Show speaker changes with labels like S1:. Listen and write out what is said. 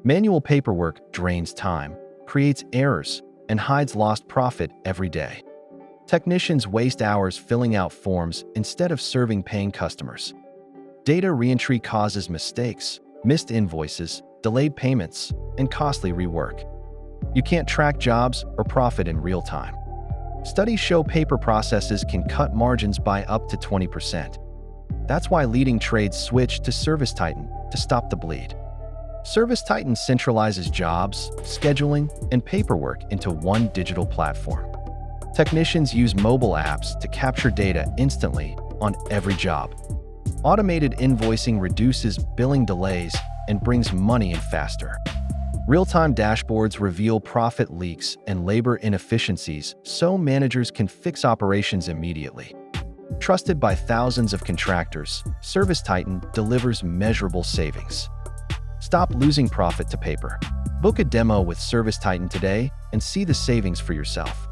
S1: Manual paperwork drains time, creates errors, and hides lost profit every day. Technicians waste hours filling out forms instead of serving paying customers. Data reentry causes mistakes, missed invoices, delayed payments, and costly rework. You can't track jobs or profit in real time. Studies show paper processes can cut margins by up to 20%. That's why leading trades switch to ServiceTitan to stop the bleed. ServiceTitan centralizes jobs, scheduling, and paperwork into one digital platform. Technicians use mobile apps to capture data instantly on every job. Automated invoicing reduces billing delays and brings money in faster. Real-time dashboards reveal profit leaks and labor inefficiencies so managers can fix operations immediately. Trusted by thousands of contractors, ServiceTitan delivers measurable savings. Stop losing profit to paper. Book a demo with ServiceTitan today and see the savings for yourself.